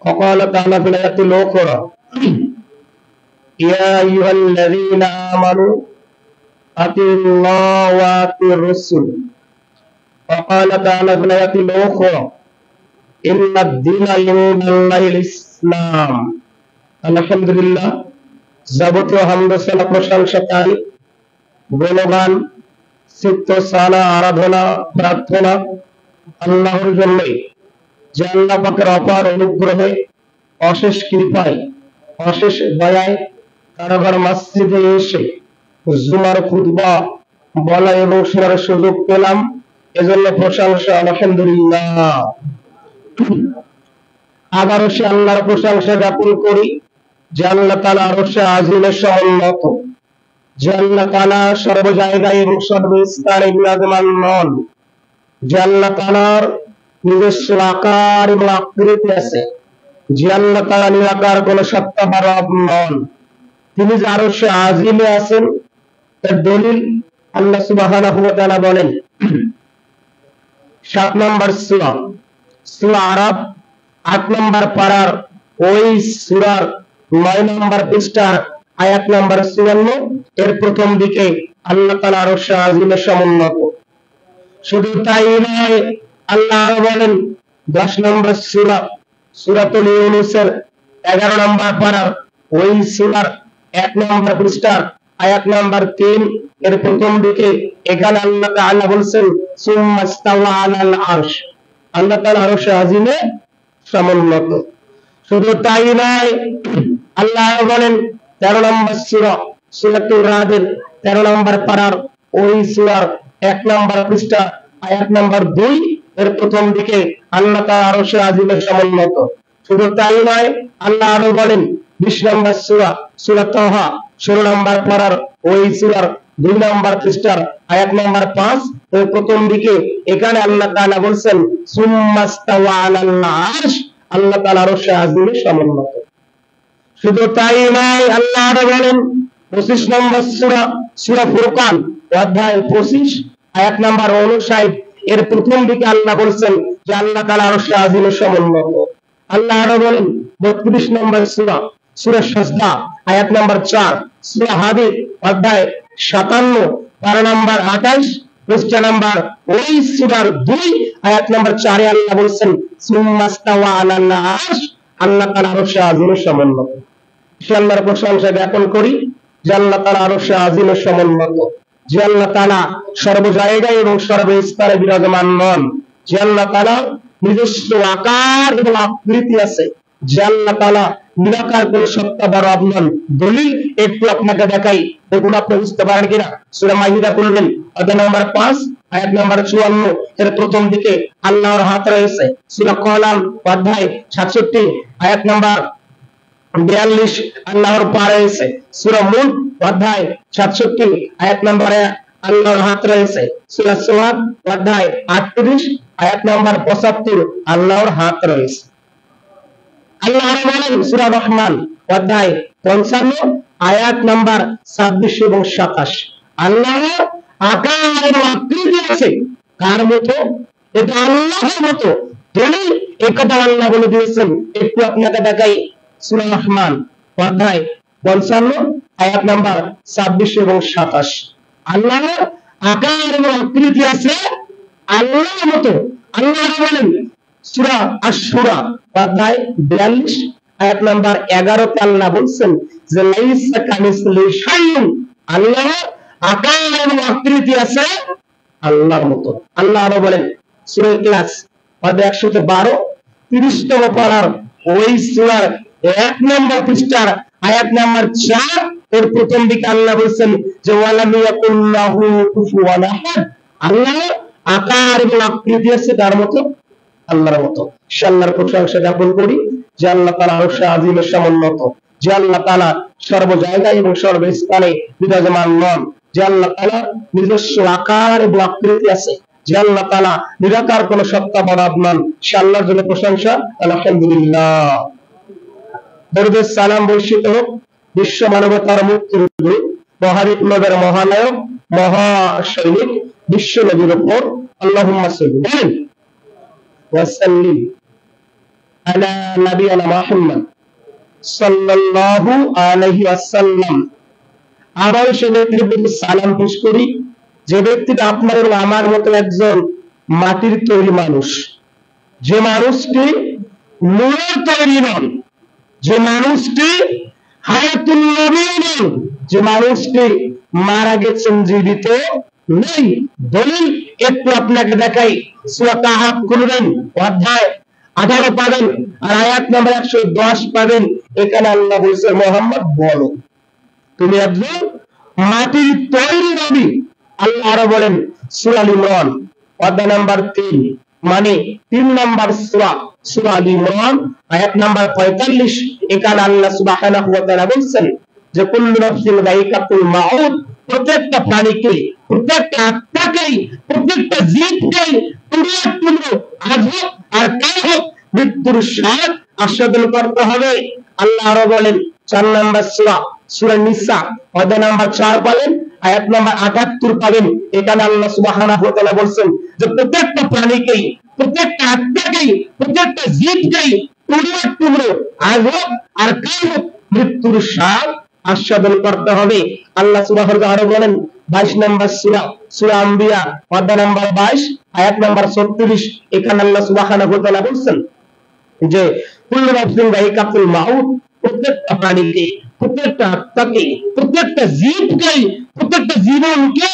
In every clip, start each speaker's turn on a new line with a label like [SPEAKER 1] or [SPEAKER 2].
[SPEAKER 1] وقال تعالى في الآية الأخرى يا أيها الذين آمنوا أطيعوا الله وأطيعوا الرسول وقال تعالى في الآية الأخرى إن الدين عند الله الإسلام আলহামদুলিল্লাহ যাবতীয় হামদ সালাত প্রশংসাকারী গুণগান চিত্ত সানা আরাধনা প্রার্থনা আল্লাহর জন্যই যে আল্লাহ পাকের অপার অনুগ্রহে অশেষ কৃপায় অশেষ দয়ায় কারাগার মসজিদে এসে জুমার খুতবা বলা এবং শোনার সুযোগ পেলাম, এজন্য প্রশংসা আলহামদুলিল্লাহ। আবারও সে আল্লাহর প্রশংসা জ্ঞাপন করি যে আল্লাহ তাআলা আরশে আজিমের সমুন্নত, যে আল্লাহ তাআলা সর্ব জায়গায় এবং সর্বস্থানে বিরাজমান নন, যে আল্লাহ তাআলার নিজস্ব আকার এবং আকৃতি আছে, যে আল্লাহ তাআলা নিরাকার কোন সত্তা বা রব নন, তিনি যে আরশে আজিমে আছেন তার দলিল আল্লাহ সুবহানাহু ওয়া তাআলা বলেন 7 নম্বর সূরা সূরা আরাফ 8 নম্বর পারার ওই সূরার 9 নম্বর পৃষ্ঠার আয়াত নম্বর 54 এর প্রথম দিকে আল্লাহ তাআলা আরশে আজিমে সমুন্নত। শুধু তাই নয়, আল্লাহ আরো বলেন 10 নম্বর সূরা সূরাতুল ইউনূসের 11 নম্বর পারার ওই সূরার 1 নম্বর পৃষ্ঠার আয়াত নম্বর 3 এর প্রথম দিকে এখানে আল্লাহ তাআলা বলেন সুম্মা ইস্তাওয়া আলাল আরশ, আল্লাহ তাআলা আরশে আজিমে সমুন্নত। শুধু তাই নয়, আল্লাহ বলেন 13 নম্বর সূরা সূরাতুর রাদের 13 নম্বর পারার ওই সূরার 1 নম্বর পৃষ্ঠা আয়াত নম্বর 2 এর প্রথম দিকে আল্লাহ তাআলা আরশে আজিমে সমুন্নত। শুধু তাই নয়, আল্লাহ আরো বলেন 20 নম্বর সূরা সূরা তাহা 16 নম্বর পারার ওই সূরার 2 নম্বর পৃষ্ঠার আয়াত নম্বর 5 এর প্রথম দিকে এখানে আল্লাহ তাআলা বলেন সুম্মা ইস্তাওয়া আলাল আরশ, আল্লাহ তাআলা আরশে আজিমে সমুন্নত। শুধু তাই নয়, আল্লাহ আরো বলেন 25 নম্বর সূরা সূরা ফুরকান অধ্যায় 25 আয়াত নম্বর 59 এর প্রথম দিকে আল্লাহ বলেন যে আল্লাহ তাআলা আরশে আজিমে সমুন্নত। আল্লাহ আরো বলেন 32 নম্বর সূরা সূরা সাজদা আয়াত নম্বর 4 সূরা হাদীদ অধ্যায় 57 পারা নম্বর 28 পৃষ্ঠা নম্বর ওই সূরার 2 আয়াত নম্বর 4 এ আল্লাহ বলেন সুম্মা ইস্তাওয়া আলাল আরশ, আল্লাহ তাআলা আরশে আজিমে সমুন্নত। সে আল্লাহর প্রশংসা জ্ঞাপন করি যে আল্লাহ তাআলা আরশে আজিমে সমুন্নত, যে আল্লাহ তাআলা সর্ব জায়গায় এবং সর্বস্থানে বিরাজমান নন, যে আল্লাহ তাআলা নিজস্ব আকার এবং আকৃতি আছে, যে আল্লাহ তাআলা নিরাকার কোন সত্তা বা রব নন। দলিল একটু আপনাকে দেখাই, দেখুন আপনি বুঝতে পারেন কিনা। সূরা মাইদা করবেন অধ্যায় নম্বর 5 আয়াত নম্বর 54 এর প্রথম দিকে আল্লাহর হাত রয়েছে। সূরা কলাম অধ্যায় 67 আয়াত নম্বর 42 আল্লাহর পা রয়েছে। সূরা মুলক অধ্যায় 67 আয়াত নম্বর 1 আল্লাহর হাত রয়েছে। সূরা সুয়াদ অধ্যায় 38 আয়াত নম্বর 75 আল্লাহর হাত রয়েছে। আল্লাহ বলেন সূরা রহমান অধ্যায় 55 আয়াত নাম্বার 26 এবং 27 আল্লাহর আকার এবং আকৃতি আছে কার মতো? এটা আল্লাহর মতো। দলিল একথা আল্লাহ বলে দিয়েছেন, একটু আপনাকে দেখাই। সূরা রহমান অধ্যায় 55 আয়াত নাম্বার 26 এবং 27 আল্লাহর আকার এবং আকৃতি আছে আল্লাহর মতো। আল্লাহ বলেন সূরা আশ-শুরা অধ্যায় 42 আয়াত নাম্বার 11 তে আল্লাহ বলেন যে লাইসা কামিসলিহি শাইউন, আল্লাহ আকার এবং আকৃতি আছে আল্লাহর মতো। আল্লাহ আরো বলেন সূরা ইখলাস অধ্যায় 112 30 তম পারার ওই সূরার 1 নম্বর পৃষ্ঠার আয়াত নাম্বার 4 এর প্রথম দিকে আল্লাহ বলেন যে ওয়ালাম ইয়াকুল্লাহু কুফুওয়ান আহাদ, আল্লাহ আকার এবং আকৃতি আছে তার মতো আল্লাহর মতো। সে আল্লাহর প্রশংসা জ্ঞাপন করি যে আল্লাহ তাআলা আরশে আজিমের সমুন্নত, যে আল্লাহ তাআলা সর্ব জায়গায় এবং সর্বস্থানে বিরাজমান নন, যে আল্লাহ তাআলা নিজস্ব আকার এবং আকৃতি আছে, যে আল্লাহ তাআলা নিরাকার কোন সত্তা বা রব নন। সে আল্লাহর জন্য প্রশংসা আলহামদুলিল্লাহ। দরুদ সালাম বর্ষিত হোক বিশ্ব মানবতার মুক্তির দূত মহাবিপ্লবের মহানায়ক মহাসৈনিক বিশ্ব নবীর উপর আল্লাহুম্মা সাল্লি ওয়া সাল্লিম আলা নাবিয়ানা মুহাম্মদ সাল্লাল্লাহু আলাইহি ওয়াসাল্লাম। আবার সে ব্যক্তির প্রতি সালাম পেশ করি যে ব্যক্তিটা আপনার এবং আমার মতো একজন মাটির তৈরি মানুষ, যে মানুষটি নূরের তৈরি নন, যে মানুষটি হায়াতুল নবী নন, যে মানুষটি মারা গেছেন, জীবিত নেই। দলিল একটু আপনাকে দেখাই, সূরা কাহাফ খুলবেন, অধ্যায় 18 পাবেন আর আয়াত নম্বর 110 পাবেন। এখানে আল্লাহ বলছে, মুহাম্মদ বলো তুমি একজন মাটির তৈরি নবী। আল্লাহ আরো বলেন সূরা আল ইমরান অধ্যায় নাম্বার 3, মানে 3 নাম্বার সূরা, সূরা আল ইমরান আয়াত নাম্বার 45। এখানে আল্লাহ সুবহানাহু ওয়া তাআলা বলেন যে কুল্লু নাফসিন যায়িকাতুল মাউত, প্রত্যেকটা প্রাণীকে, প্রত্যেকটা আত্মাকে, প্রত্যেকটা জীবকে আজ হোক আর কাল হোক মৃত্যুর স্বাদ আস্বাদন করতে হবে। আল্লাহ আরো বলেন 4 নাম্বার সূরা, সূরা নিসা অধ্যায় নাম্বার 4 পাবেন, আয়াত নাম্বার 78 পাবেন। এখানে আল্লাহ সুবহানাহু ওয়া তাআলা বলেন যে প্রত্যেকটা প্রাণীকে, প্রত্যেকটা আত্মাকে, প্রত্যেকটা জীবকে টুকরো আজ হোক আর কাল হোক মৃত্যুর স্বাদ আস্বাদন করতে হবে। আল্লাহ সুবহানাহু ওয়া তাআলা আরো বলেন 22 নাম্বার সূরা, সূরা আম্বিয়া অধ্যায় নাম্বার 22 আয়াত নাম্বার 36। এখানে আল্লাহ সুবহানাহু ওয়া তাআলা বলেন যে কুল্লু নাফসিন যায়িকাতুল মাউত, প্রত্যেকটা প্রাণীকে, প্রত্যেকটা আত্মাকে, প্রত্যেকটা জীবকে, প্রত্যেকটা জীবনকে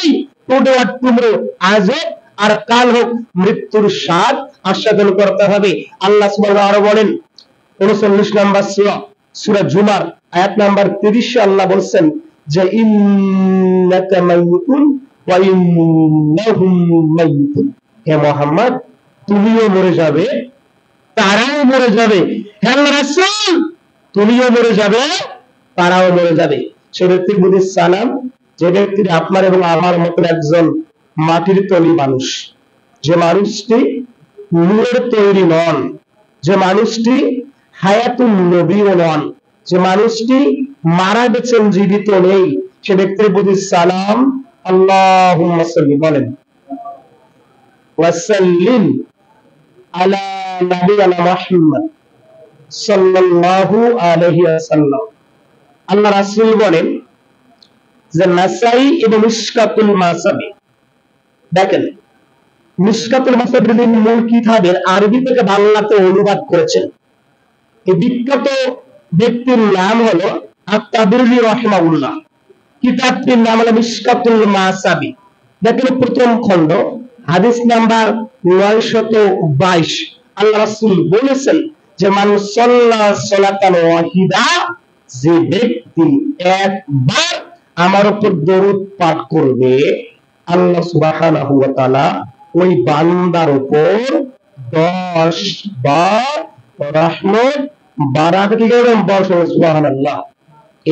[SPEAKER 1] টুকরো আজ হোক আর কাল হোক মৃত্যুর স্বাদ আস্বাদন করতে হবে। আল্লাহ সুবহানাহু আরো বলেন 39 নাম্বার সূরা, সূরা জুমার আয়াত নাম্বার 30 আল্লাহ বলেন যে ইন্নাকা মাইয়িতুন ওয়া ইন্নাহুম মাইয়িতুন, হে মুহাম্মদ তুমিও মরে যাবে, তারাও মরে যাবে। হে আল্লাহর রাসূল তুমিও মরে যাবে, তারাও মরে যাবে। সে ব্যক্তির প্রতি সালাম যে ব্যক্তি আপনার এবং আমার মতো একজন মাটির তৈরি মানুষ, যে মানুষটি নূরের তৈরি নন, যে মানুষটি হায়াতুল নবীও নন, যে মানুষটি মারা গেছেন, জীবিত নেই, সে ব্যক্তির প্রতি সালাম। আল্লাহুম্মা সাল্লি, বলেন ওয়াসাল্লিম আলা নাবিয়ানা মুহাম্মদ সাল্লাল্লাহু আলাইহি ওয়াসাল্লাম। আল্লাহ রাসূল বলেন যে নাসাই এবং মিশকাতুল মাসাবি, দেখেন মিশকাতুল মাসাবির মূল কিতাবের আরবি থেকে বাংলাতে অনুবাদ করেছেন এই বিখ্যাত ব্যক্তির নাম হলো আত-তাবরী রাহিমাহুল্লাহ। কিতাবটির নাম হলো মিশকাতুল মাসাবি। দেখেন প্রথম খণ্ড হাদিস নাম্বার 922। আল্লাহ রাসূল বলেছেন যে মান সাল্লা সালাতান ওয়াহিদা, যে ব্যক্তি একবার আমার উপর দরুদ পাঠ করবে, আল্লাহ সুবহানাহু ওয়া তাআলা ওই বান্দার উপর 10 বার রহমত বারাকাত বর্ষণ, সুবহানাল্লাহ,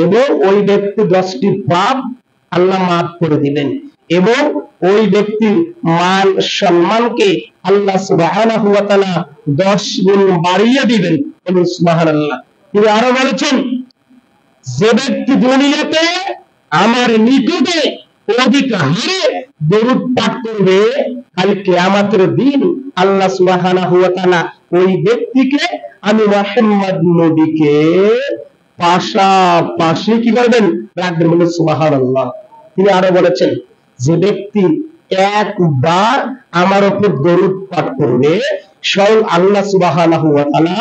[SPEAKER 1] এবং ওই ব্যক্তি 10টি পাপ আল্লাহ মাফ করে দিবেন এবং ওই ব্যক্তির মান সম্মানকে আল্লাহ সুবহানাহু ওয়া তাআলা 10 গুণ বাড়িয়ে দিবেন, এবং সুবহানাল্লাহ। তিনি আরো বলেছেন যে ব্যক্তি দুনিয়াতে আমার নিকটে অধিক হারে দরুদ পাঠ করবে, কাল কিয়ামতের দিন আল্লাহ সুবহানাহু ওয়া তাআলা ওই ব্যক্তিকে, আমি মুহাম্মদ নবীকে পাশাপাশি কি করবেন, রাখবেন, বলে সুবহানাল্লাহ। তিনি আরো বলেছেন যে ব্যক্তি একবার আমার উপর দরুদ পাঠ করবে, স্বয়ং আল্লাহ সুবহানাহু ওয়া তাআলা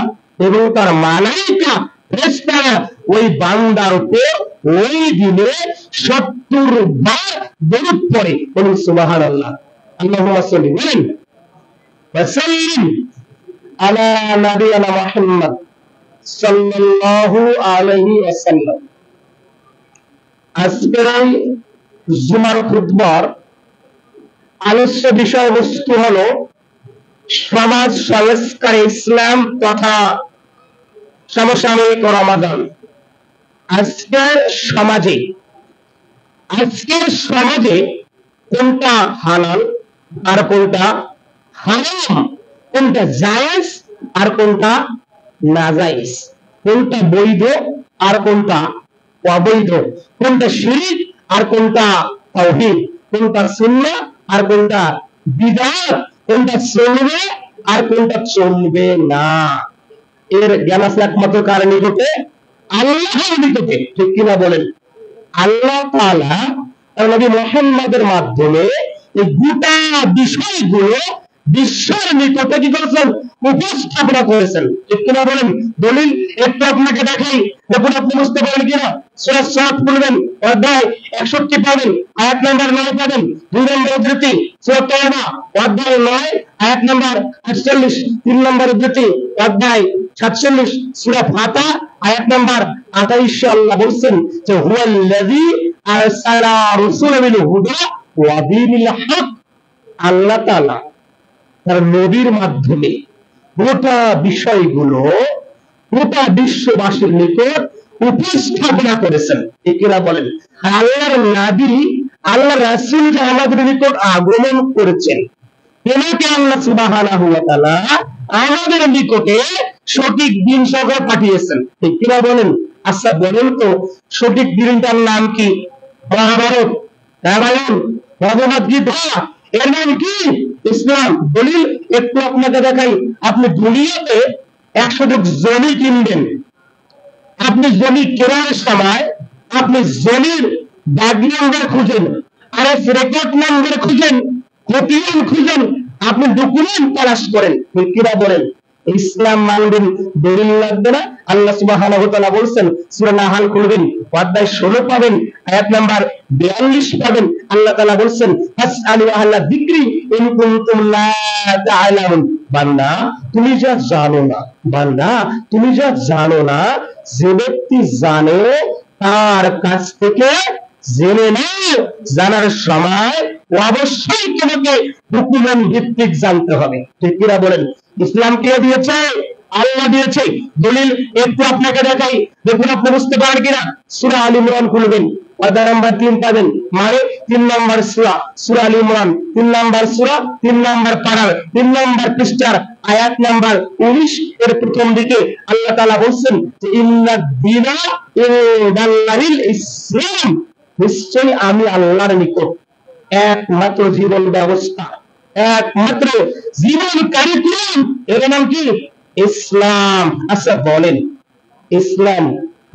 [SPEAKER 1] এবং তার মালায়েকা ফেরেশতারা ওই বান্দার উপর ওই দিনে 70 বার দরুদ পড়ে, বলুন সুবহানাল্লাহ। আল্লাহুম্মা সাল্লি বলেন ওয়াসাল্লিম আলা নাবিয়ানা মুহাম্মদ সাল্লাল্লাহু আলাইহি ওয়াসাল্লাম। আজকের এই জুমার খুতবার আলোচ্য বিষয়বস্তু হলো সমাজ সংস্কার ইসলাম তথা সমসাময়িক রমাদান। আজকের সমাজে কোনটা হালাল আর কোনটা হারাম, কোনটা জায়েজ আর কোনটা নাজায়েজ, কোনটা বৈধ আর কোনটা অবৈধ, কোনটা শিরক আর কোনটা তাওহীদ, কোনটা সুন্নাহ আর কোনটা বিদআত, কোনটা চলবে আর কোনটা চলবে না, এর জ্ঞান আছে একমাত্র কার নিকটে? আল্লাহর নিকটে। ঠিক কিনা বলেন? আল্লাহ তাআলা তার নবী মুহাম্মদের মাধ্যমে এই গোটা বিষয়গুলো বিশ্বের নিকটে কি করেছেন? উপস্থাপনা করেছেন। ঠিক কিনা বলেন? দলিল একটু আপনাকে দেখাই, দেখুন আপনি বুঝতে পারেন কিনা। সূরা সাদ পড়বেন, অধ্যায় 61 পাবেন, আয়াত নাম্বার 9 পাবেন। 2 নম্বর উদ্ধৃতি সূরা তাওবা অধ্যায় 9 আয়াত নাম্বার 48। 3 নম্বর উদ্ধৃতি অধ্যায় 47 সূরা ফাতিহা আয়াত নাম্বার 28 আল্লাহ বলছেন যে হুয়াল্লাযী আরসালা রাসূলাহু বিল হুদা ওয়া দীনিল হক। আল্লাহ তাআলা তার নবীর মাধ্যমে গোটা বিষয়গুলো গোটা বিশ্ববাসীর নিকট উপস্থাপনা করেছেন। একেরা বলেন আল্লাহর নবী আল্লাহর রাসূল যে আমাদের নিকট আগমন করেছেন, এনাকে আল্লাহ সুবহানাহু ওয়া তাআলা আমাদের নিকটে সঠিক দিন সহকারে পাঠিয়েছেন। একেরা বলেন আচ্ছা বলেন তো সঠিক দিনটার নাম কি? মহাভারত, রামায়ণ, ভগবত গীতা, এর নাম কি? ইসলাম। দলিল একটু আপনাকে দেখাই। আপনি দুনিয়াতে 100 জমি কিনবেন, আপনি জমি কেনার সময় আপনি জমির দাগ নাম্বার খুঁজেন, আর রেকর্ড নাম্বার খুঁজেন, খতিয়ান খুঁজেন, আপনি ডকুমেন্ট তালাশ করেন। কিরা বলেন ইসলাম মানবেন, দলিল লাগবে না? আল্লাহ সুবহানাহু ওয়া তাআলা বলেন সূরা নাহাল খুলবেন, অধ্যায় 16 পাবেন, আয়াত নাম্বার 42 পাবেন। আল্লাহ তাআলা বলেন ফাসআলু আহলা যিকরি ইন কুনতুম লা তা'লামুন। বান্দা তুমি যা জানো না, বান্দা তুমি যা জানো না, যে ব্যক্তি জানে তার কাছ থেকে জেনে নাও। জানার সময় অবশ্যই তোমাকে ডকুমেন্ট ভিত্তিক জানতে হবে। ঠিক কিনা বলেন? ইসলাম কে দিয়েছে? আল্লাহ দিয়েছে। দলিল একটু আপনাকে দেখাই, দেখুন আপনি বুঝতে পারেন কিনা। সূরা আল ইমরান খুলবেন, অধ্যায় নাম্বার 3 পাবেন, মানে 3 নম্বর সূরা, সূরা আল ইমরান 3 নম্বর সূরা, 3 নম্বর পারার 3 নম্বর পৃষ্ঠার আয়াত নাম্বার 19 এর প্রথম দিকে আল্লাহ তাআলা বলেন যে ইন্নাদ দীনা ইনদাল্লাহিল ইসলাম। নিশ্চয়ই আমি আল্লাহর নিকট একমাত্র জীবন ব্যবস্থা, একমাত্র জীবন কারিকুলাম, এর নাম কি? ইসলাম। আচ্ছা বলেন ইসলাম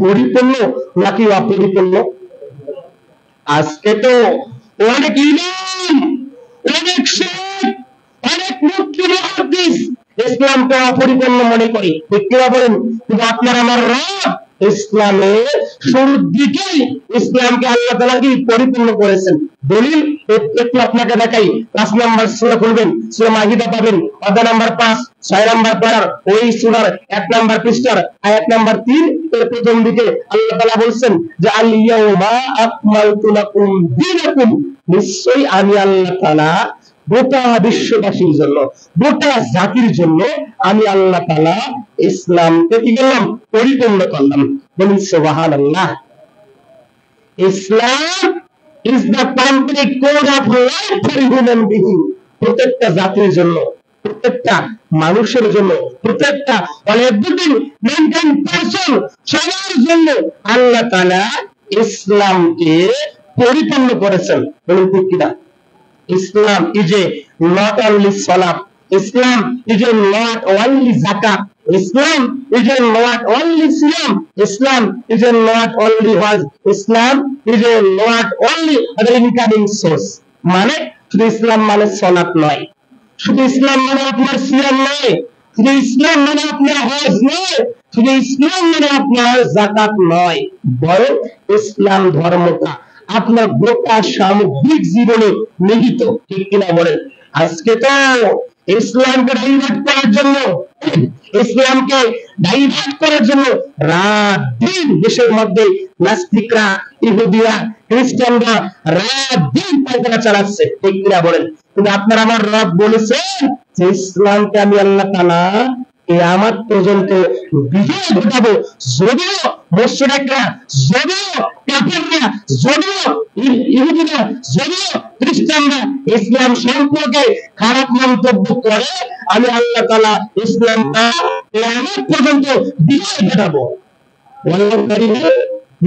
[SPEAKER 1] পরিপূর্ণ নাকি অপরিপূর্ণ? আজকে তো অনেক ইমাম, অনেক শেখ, অনেক মুফতি মুহাদ্দিস ইসলামকে অপরিপূর্ণ মনে করে। ঠিক কিনা বলেন? কিন্তু আপনার আমার রব ইসলামের শুরুর দিকেই ইসলামকে আল্লাহ তাআলা কি পরিপূর্ণ করেছেন। দলিল একটু আপনাকে দেখাই। 5 নম্বর সূরা খুলবেন, সূরা মাইদা পাবেন, অধ্যায় নাম্বার 5, 6 নম্বর পারার ওই সূরার 1 নম্বর পৃষ্ঠার আয়াত নাম্বার 3 এর প্রথম দিকে আল্লাহ তাআলা বলেন যে আল ইয়াউমা আকমালতু লাকুম দীনাকুম। নিশ্চয়ই আমি আল্লাহ তাআলা গোটা বিশ্ববাসীর জন্য, গোটা জাতির জন্য আমি আল্লাহ তাআলা ইসলামকে কি করলাম? পরিপূর্ণ করলাম। বলুন সুবহানাল্লাহ। ইসলাম is the complete code of life for human being. প্রত্যেকটা জাতির জন্য, প্রত্যেকটা মানুষের জন্য, প্রত্যেকটা everything mankind person সবার জন্য আল্লাহ তাআলা ইসলামকে পরিপূর্ণ করেছেন। বলুন ঠিক কিনা? Islam is a not only salat, Islam is a not only zakat, Islam is a not only siyam, Islam is a not only hajj, Islam is a not only other incoming source. মানে শুধু ইসলাম মানে সালাত নয়, শুধু ইসলাম মানে আপনার সিয়াম নয়, শুধু ইসলাম মানে আপনার হজ নয়, শুধু ইসলাম মানে আপনার যাকাত নয়, বরং ইসলাম ধর্মটা আপনার গোটা সামগ্রিক জীবনে নিহিত। ঠিক কিনা বলেন? আজকে তো ইসলামকে ডাইভার্ট করার জন্য, ইসলামকে ডাইভার্ট করার জন্য রাত দিন দেশের মধ্যে নাস্তিকরা, ইহুদিরা, খ্রিস্টানরা রাত দিন পায়তারা চালাচ্ছে। ঠিক কিনা বলেন? কিন্তু আপনার আমার রব বলেছেন যে ইসলামকে আমি আল্লাহ তাআলা কিয়ামত পর্যন্ত বিজয় ঘটাবো। যদিও মুশরিকরা, যদিও কাফিররা, যদিও ইহুদিরা, যদিও খ্রিস্টানরা ইসলাম সম্পর্কে খারাপ মন্তব্য করে, আমি আল্লাহ তাআলা ইসলামটা কিয়ামত পর্যন্ত বিজয় ঘটাবো। ওয়াল্লাহু কারীম।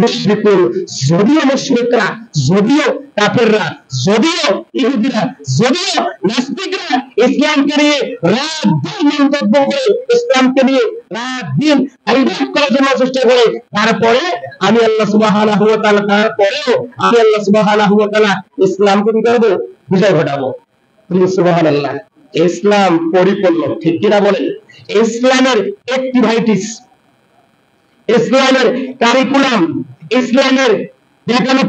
[SPEAKER 1] মুশরিকুন, যদিও মুশরিকরা, যদিও কাফেররা, যদিও ইহুদিরা, যদিও নাস্তিকরা ইসলামকে নিয়ে রাত দিন মন্তব্য করে, ইসলামকে নিয়ে রাত দিন ইবাদত করার জন্য চেষ্টা করে, তারপরে আমি আল্লাহ সুবহানাহু ওয়া তাআলা ইসলামকে কি করব? বিজয় ঘটাবো। সুবহানাল্লাহ। ইসলাম পরিপূর্ণ, ঠিক কিনা বলেন? ইসলামের অ্যাক্টিভিটিস, ইসলামের কারিকুলাম, ইসলামের দেখানো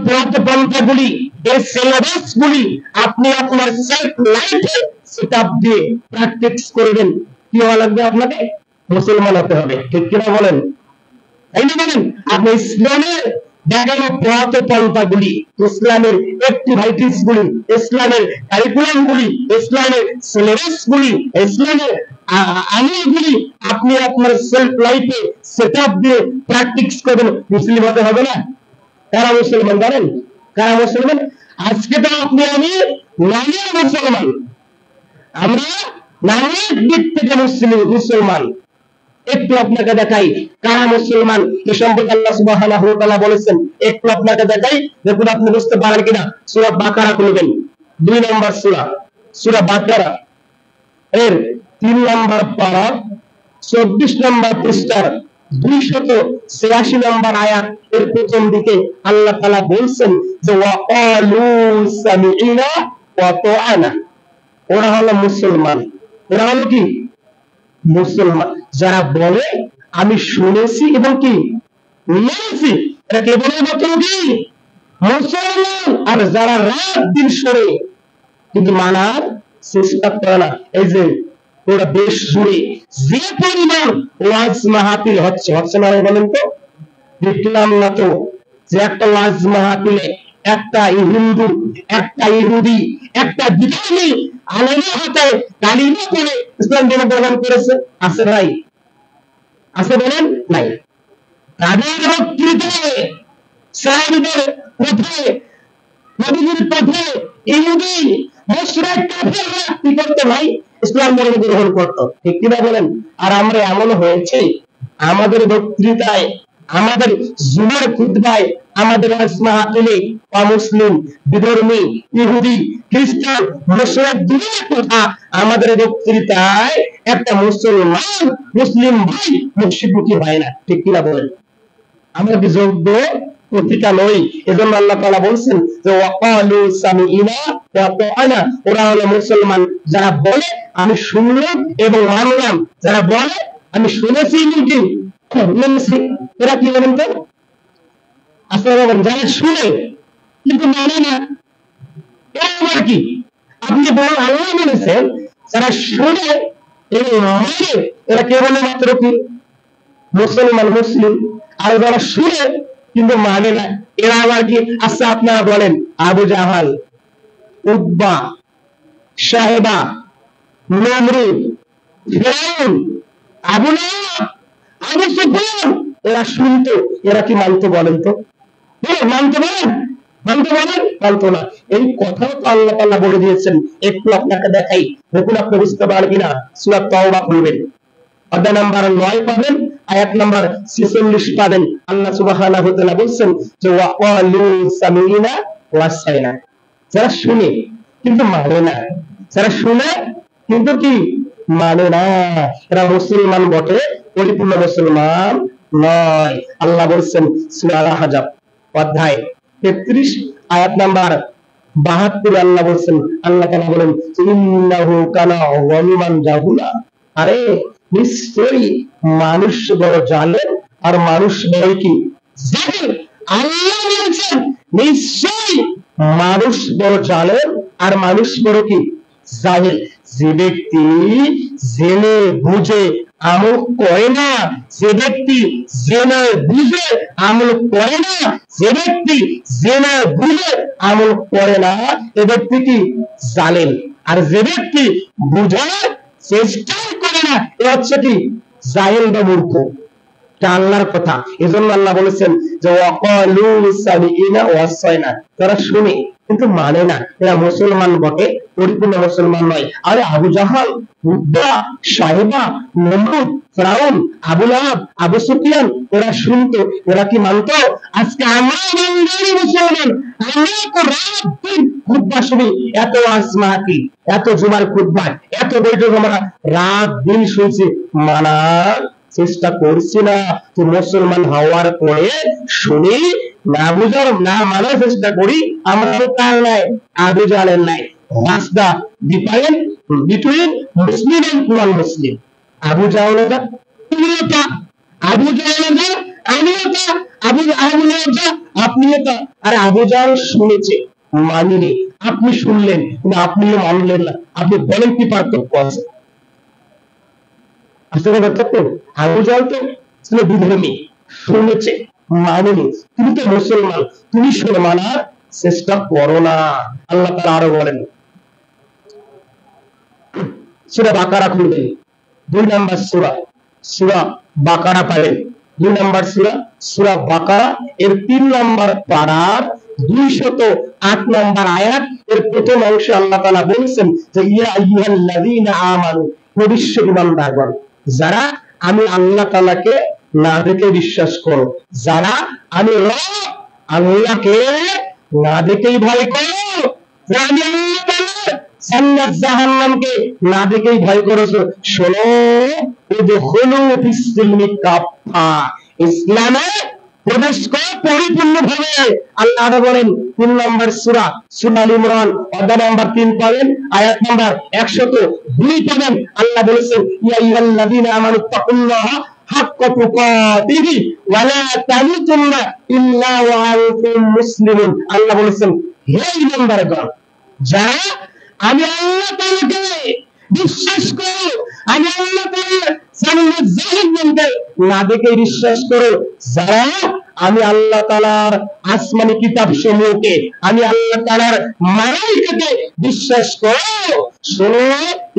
[SPEAKER 1] পন্থাগুলি, এই সিলেবাস গুলি আপনি আপনার সেলফ লাইফে সেটআপ দিয়ে প্র্যাকটিস করবেন। কি হওয়া লাগবে? আপনাকে মুসলমান হতে হবে, ঠিক কিনা বলেন? তাই না বলেন? আপনি ইসলামের দেখানো পন্থাগুলি, ইসলামের অ্যাক্টিভিটিস গুলি, ইসলামের কারিকুলাম গুলি, ইসলামের সিলেবাস গুলি, ইসলামের আমলগুলি আপনি আপনার সেলফ লাইফে সেটআপ দিয়ে প্র্যাকটিস করবেন। মুসলিম হতে হবে না? কারা মুসলমান জানেন? কারা মুসলমান? আজকে তো আপনি আমি নামের মুসলমান, আমরা নামের দিক থেকে মুসলমান। একটু আপনাকে দেখাই কারা মুসলমান, এ সম্পর্কে আল্লাহ সুবহানাহু ওয়া তাআলা বলেছেন। একটু আপনাকে দেখাই, দেখুন আপনি বুঝতে পারেন কিনা। সূরা বাকারা খুলবেন, 2 নম্বর সূরা, সূরা বাকারা এর 3 নম্বর পারা, 24 নম্বর পৃষ্ঠার 286 নম্বর আয়াত এর প্রথম দিকে আল্লাহ তাআলা বলছেন যে ওয়াকালু সামি'না ওয়া তা'আনা। ওরা হলো মুসলমান। ওরা হলো কি? মুসলমান। যারা বলে আমি শুনেছি এবং কি মেনেছি, এটা কেবলমাত্র কি মুসলমান। আর যারা রাত দিন শুনে কিন্তু মানার চেষ্টা করে না, এই যে ওরা দেশ জুড়ে যে পরিমাণ ওয়াজ মাহফিল হচ্ছে, হচ্ছে না বলেন তো? দেখলাম না তো যে একটা ওয়াজ মাহফিলে একটা হিন্দু, একটা ইহুদি, একটা বিধর্মী আলেমের হাতে কালিমা করে ইসলাম ধর্ম গ্রহণ করেছে? আছে ভাই? আছে বলেন? নাই। তাদের বক্তৃতায়, সাহাবীদের পথে, নবীর পথে ইহুদি মুশরিক কাফেররা কি করতে ভাই? ইসলাম ধর্ম গ্রহণ করত, ঠিক কিনা বলেন? আর আমরা এমন হয়েছে আমাদের বক্তৃতায়, আমাদের জুমার খুতবায়, আমাদের মাহফিলে অমুসলিম, বিধর্মী, ইহুদি, খ্রিস্টান, মুশরিক দুনিয়ার কথা আমাদের বক্তৃতায় একটা মুসলমান, মুসলিম ভাই মুশরিকি হয় না, ঠিক কিনা বলেন? আমরা কি যোগ্য প্রতিটা নই? এজন্য আল্লাহ তাআলা বলছেন যে ওয়াকালু সামি'না ওয়া তা'আনা। ওরা হলো মুসলমান যারা বলে আমি শুনলাম এবং মানলাম, যারা বলে আমি শুনেছি কিন্তু মেনেছি। এরা কি বলেন তো? আসলে যারা শুনে কিন্তু মানে না, এরা আবার কি? আপনি বলেন আল্লাহ মেনেছেন, যারা শুনে এবং মানে এরা কেবলমাত্র কি মুসলমান, মুসলিম। আর যারা শুনে কিন্তু মানে না, এরা আবার কি? আচ্ছা আপনারা বলেন আবু জাহাল, উতবা, সাহেবা, নমরুদ, ফিরআউন, আবু লাহাব, আবু সুফিয়ান, এরা শুনতো, এরা কি মানতো বলেন তো? মানতে বলেন? মানতে বলেন? মানতো না। এই কথাও তো আল্লাহ তাআলা বলে দিয়েছেন। একটু আপনাকে দেখাই, দেখুন আপনি বুঝতে পারবেন কিনা। সূরা তাওবা খুলবেন, অধ্যায় নাম্বার 9 পাবেন, আয়াত নাম্বার 46 পাবেন। আল্লাহ সুবহানাহু ওয়া তাআলা বলেন যে ওয়াকালু সামি'না ওয়া আতা'না। যারা শুনে কিন্তু মানে না, যারা শুনে কিন্তু কি মানে না, এরা মুসলমান বটে, পরিপূর্ণ মুসলমান নয়। আল্লাহ বলেন সূরা আল-আহজাব অধ্যায় 33 আয়াত নাম্বার 72, আল্লাহ বলেন, আল্লাহ তাআলা বলেন ইন্নাহু কানা যালিমান জাহুলা। আরে নিশ্চয়ই মানুষ বড় জালেম, আর মানুষ বড় কি জাহেল। আল্লাহ বলেছেন নিশ্চয়ই মানুষ বড় জালেম আর মানুষ বড় কি জাহেল। যে ব্যক্তি জেনে বুঝে আমল করে না, যে ব্যক্তি জেনে বুঝে আমল করে না, যে ব্যক্তি জেনে বুঝে আমল করে না, এ ব্যক্তি কি জালেম। আর যে ব্যক্তি বুঝার চেষ্টা করে না, এ হচ্ছে কি জাহেল বা মূর্খ। আল্লাহর কথা। এজন্য আল্লাহ বলেছেন যে ওয়াকালু সামি'না ওয়া আতা'না। তারা শুনে কিন্তু মানে না, এরা মুসলমান বটে, পরিপূর্ণ মুসলমান নয়। আরে আবু জাহাল, উতবা, সাহেবা, নমরুদ, ফিরআউন, আবু লাহাব, আবু সুফিয়ান, ওরা শুনতো, ওরা কি মানতো? আজকে আমরা বাঙালি মুসলমান, আমরা তো রাত দিন খুতবা শুনি, এত ওয়াজ মাহফিল, এত জুমার খুতবা, এত বৈঠক আমরা রাত দিন শুনছি, মানার চেষ্টা করছি না তো মুসলমান হওয়ার পরে শুনি না বুঝার না মানার চেষ্টা করি, আমরা তো তার নাই আবু জাহেলের নাই। What's the difference between Muslim and non-Muslim? Abu জাহেল এটা, আবু জাহেল এটা, আমি এটা, আবু জাহেল এটা, আপনি এটা। আরে আবু জাহেল শুনেছে মানিনি, আপনি শুনলেন কিন্তু আপনিও মানলেন না। আপনি বলেন কি পার্থক্য আছে? আসলে পার্থক্য, আবু জাহেল তো ছিল বিধর্মী, শুনেছে মানেনি, তুমি তো মুসলমান, তুমি শুনে মানার চেষ্টা করো না। আল্লাহ তাআলা আরো বলেন, সূরা বাকারা খুলবেন, 2 নম্বর সূরা, সূরা বাকারা পাবেন, 2 নম্বর সূরা, সূরা বাকারা এর 3 নম্বর পারার 208 নম্বর আয়াত এর প্রথম অংশে আল্লাহ তাআলা বলেছেন যে ইয়া আইয়ুহাল্লাযীনা আমানু, নিশ্চয় ঈমানদারগণ, যারা আমি আল্লাহ তাআলাকে না দেখে বিশ্বাস করো, যারা আমি আল্লাহকে না দেখেই ভয় করো, আমি আল্লাহ তাআলা জান্নাত জাহান্নামকে না দেখেই ভয় করেছো, শোনো উদখুলু ফিস-সিলমি কাফা, ইসলামে প্রবেশ করো পরিপূর্ণভাবে। আল্লাহ আরো বলেন 3 নম্বর সূরা, সূরা আল ইমরান অধ্যায় নম্বর 3 পাবেন, আয়াত নম্বর 102 পাবেন। আল্লাহ বলেছেন ইয়া আইয়ুহাল্লাযীনা আমানু তাকুল্লাহা হাক্কা তুকাতিহি ওয়া লা তামুতুন্না ইল্লা ওয়া আনতুম মুসলিমুন। আল্লাহ বলেছেন হে ঈমানদারগণ, যারা আমি আল্লাহ তাআলাকে বিশ্বাস করো, আমি আল্লাহ তাআলার জান্নাত জাহান্নামকে না দেখে বিশ্বাস করো, যারা আমি আল্লাহ তাআলার আসমানি কিতাব সমূহকে, আমি আল্লাহ তাআলার মালায়েকাকে বিশ্বাস করো, শোনো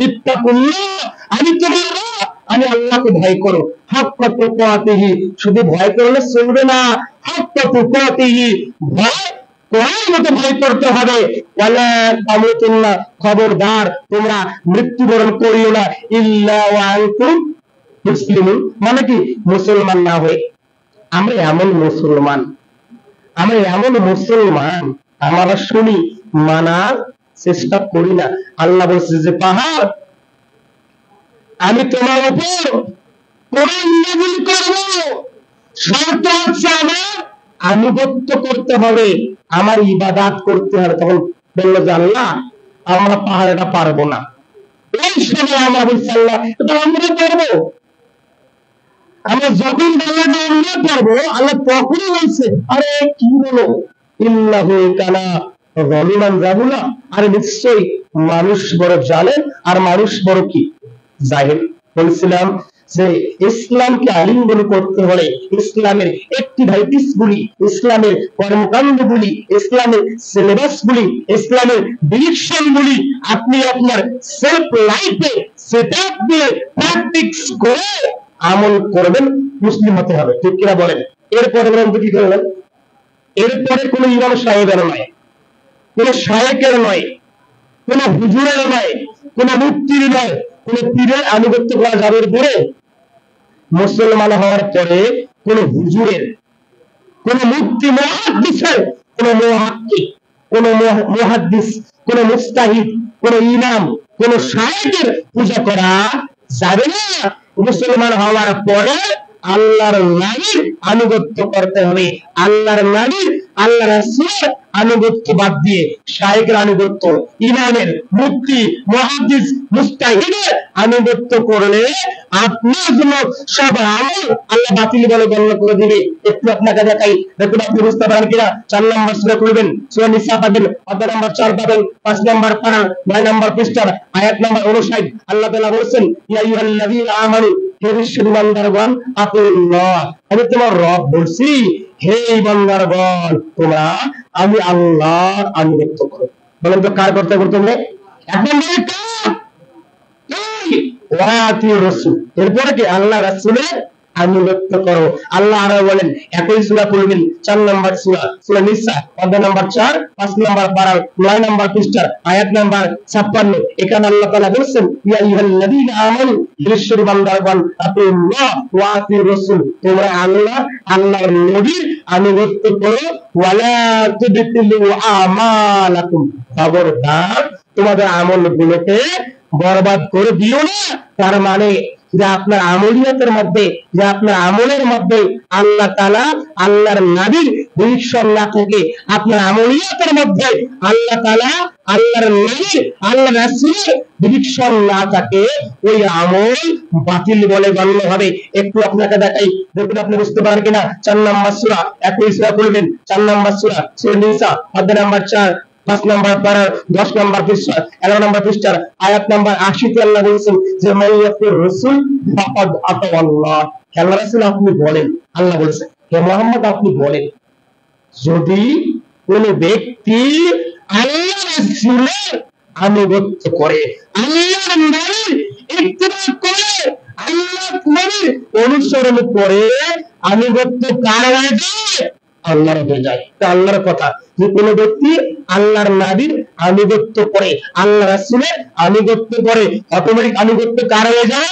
[SPEAKER 1] ইত্তাকুল্লাহ, আমি তোমার রব, আমি আল্লাহকে ভয় করো, হাক্কা তুকাতিহি, শুধু ভয় করলে চলবে না, হাক্কা তুকাতিহি, ভয় করার মতো ভয় করতে হবে। ওয়ালা তামুতুন্না, খবরদার তোমরা মৃত্যুবরণ করিও না, ইল্লা ওয়া আনতুম মুসলিমুন, মানে কি মুসলমান না হয়ে। আমরা এমন মুসলমান, আমরা শুনি মানার চেষ্টা করি না। আল্লাহ বলছে যে পাহাড়, আমি তোমার উপর কোরআন নাযিল করব, শর্ত হচ্ছে আমার আনুগত্য করতে হবে, আমার ইবাদত করতে হবে। তখন বললো যে আল্লাহ আমরা পাহাড়টা পারবো না। এই সময় আমরা বলছি আল্লাহ এটা আমরা পারবো, আমরা যখন বললাম আমরা পারবো, আল্লাহ তখনই বলছে আরে কি বলো ইন্নাহু কানা যালিমান জাহুলা, আরে নিশ্চয়ই মানুষ বড় জালেম আর মানুষ বড় কি জাহিল। বলছিলাম যে ইসলামকে আলিঙ্গন করতে হলে ইসলামের অ্যাক্টিভিটিস গুলি, ইসলামের কর্মকাণ্ড গুলি, ইসলামের সিলেবাস গুলি, ইসলামের ডিরেকশন গুলি আপনি আপনার সেলফ লাইফে সেটআপ দিয়ে প্র্যাকটিস করে আমল করবেন, মুসলিম হতে হবে। ঠিক কিনা বলেন? এরপরে বলেন কি করবেন? এরপরে কোন ইমাম সাহেবের নয়, কোন শায়েখের নয়, কোন হুজুরের নয়, কোন মুফতির নয়, কোন পীরের আনুগত্য করা যাবে। পরে মুসলমান হওয়ার পরে কোন হুজুরের, কোন মুফতি, মুহাদ্দিসের, কোন মুহাক্কিক, কোন মুহাদ্দিস, কোন মুস্তাহিদ, কোন ইমাম, কোন শায়েখের পূজা করা যাবে না। মুসলমান হওয়ার পরে আল্লাহর নবীর আনুগত্য করতে হবে। আল্লাহর নবীর, আল্লাহ রাসূলের আনুগত্য বাদ দিয়ে শায়েখের আনুগত্য, ইমামের, মুফতি, মুহাদ্দিস, মুস্তাহিদের আনুগত্য করলে আপনার জন্য সব আমল আল্লাহ বাতিল বলে গণ্য করে দিবে। একটু আপনাকে দেখাই, দেখুন আপনি বুঝতে পারেন কিনা। 4 নম্বর সূরা খুলবেন, সূরা নিসা পাবেন, অধ্যায় নম্বর 4 পাবেন, 5 নম্বর পারা 9 নম্বর পৃষ্ঠার আয়াত নম্বর 59। আল্লাহ তাআলা বলেছেন ইয়া আইয়ুহাল্লাযীনা আমানু, হে ঈমানদারগণ, আতিউল্লাহ, আমি তোমার রব বলছি, হে ঈমানদারগণ তোমরা আমি আল্লাহর আনুগত্য করো। বলেন তো কার করতে করতে হবে? এখন বলে কার? ওয়াতিউর রাসূল, এরপরে কি আল্লাহ রাসূলের আনুগত্য করো। আল্লাহ আরো বলেন, একই সূরা পড়বেন, 4 নম্বর সূরা, সূরা নিসা অধ্যায় নম্বর 4, 5 নম্বর পারা 9 নম্বর পৃষ্ঠার আয়াত নম্বর 56। এখানে আল্লাহ তাআলা বলেছেন ইয়া আইয়ুহাল্লাযীনা আমানু, নিশ্চয়ই বান্দাগণ, আতিউল্লাহ ওয়া আতিউর রাসূল, তোমরা আল্লাহ, আল্লাহর নবীর আনুগত্য করো। ওয়ালা তুবতিলু আমালাকুম, খবরদার তোমাদের আমলগুলোকে বরবাদ করে দিও না। তার মানে যে আপনার আমলিয়াতের মধ্যে, যে আপনার আমলের মধ্যে আল্লাহ তাআলা আল্লাহর নবীর ডিরেকশন না থাকে, আপনার আমলিয়াতের মধ্যে আল্লাহ তাআলা আল্লাহর নবীর আল্লাহ রাসূলের ডিরেকশন না থাকে, ওই আমল বাতিল বলে গণ্য হবে। একটু আপনাকে দেখাই, দেখুন আপনি বুঝতে পারেন কিনা। 4 নম্বর সূরা, একই সূরা বলবেন, 4 নম্বর সূরা সূরা নিসা, অধ্যায় নম্বর 4, 5 নম্বর পারা, 10 নম্বর পৃষ্ঠা, 11 নম্বর পৃষ্ঠার আয়াত নম্বর 80 তে আল্লাহ বলেছেন যে মাইয়াতুর রাসূল ফাকাদ আতাল্লাহ। আল্লাহ রাসূল আপনি বলেন, আল্লাহ বলেছেন হে মুহাম্মদ আপনি বলেন, যদি কোন ব্যক্তি আল্লাহর রাসূলের আনুগত্য করে, আল্লাহর নবীর ইত্তিবা করে, আল্লাহর নবীর অনুসরণ করে, আনুগত্য কার হয়ে যায়? আল্লাহর হয়ে যায়। আল্লাহর কথা যে কোন ব্যক্তি আল্লাহর নবীর আনুগত্য করে, আল্লাহ রাসূলের আনুগত্য করে, অটোমেটিক আনুগত্য কার হয়ে যায়?